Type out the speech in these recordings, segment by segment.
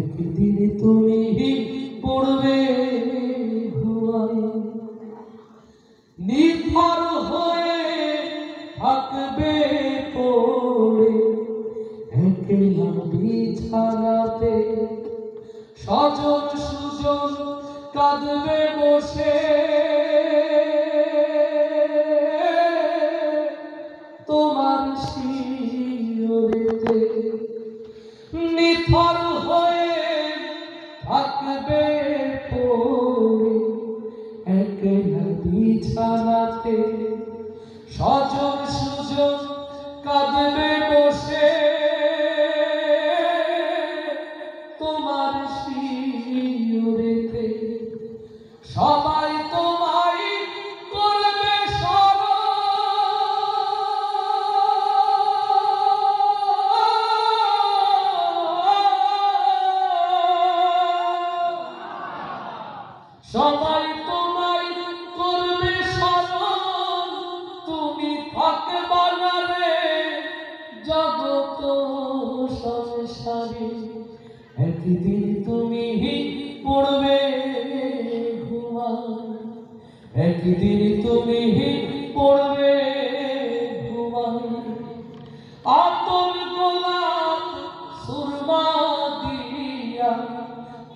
একদিন তুমি পড়বে ধোঁয়ায়, নির্ভর হয়ে থাকবে পড়ে একলা বিছানাতে। স্বজন সুজন কাঁদবে বসে তোমার শিয়রেতে। নিথর হয়ে থাকবে পড়ে একলা বিছানাতে। স্বজন সুজন কাঁদবে বসে তোমার শিয়রেতে। সবাই তোমায় করবে সবাই তোমায় করবে স্মরণ, তুমি থাকবা না রে জগত সংসারে। একদিন তুমি পড়বে ঘুমায়, একদিন তুমি পড়বে ঘুমায়। আতর গোলাপ সুরমা দিয়া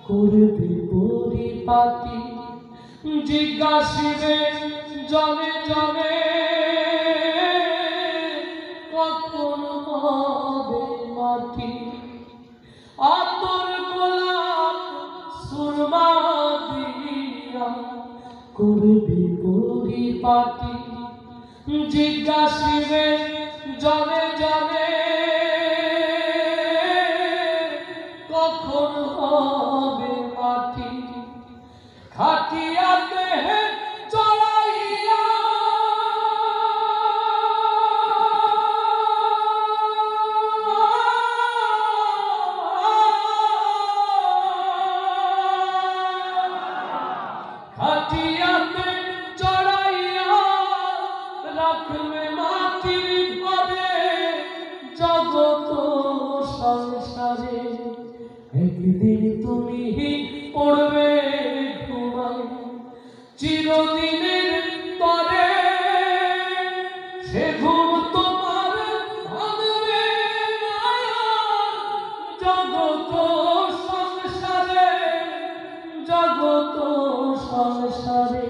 করবে পরিপাটি, জিজ্ঞাসিবে জনে জনে কখন হবে মাটি। আতর গোলাপ সুরমা দিয়া করবে পরিপাটি, জিজ্ঞাসিবে জনে জনে কখন হবে মাটি। খাটিয়াতে চড়াইয়া খাটিয়াতে চড়াইয়া রাখবে মাটির ঘরে জগত সংসারে। একদিন তুমি পড়বে ঘুমায়, চিরদিনের তরে সে ঘুম তোমার ভাঙবে না। জগত সংসারে, জগত সংসারে।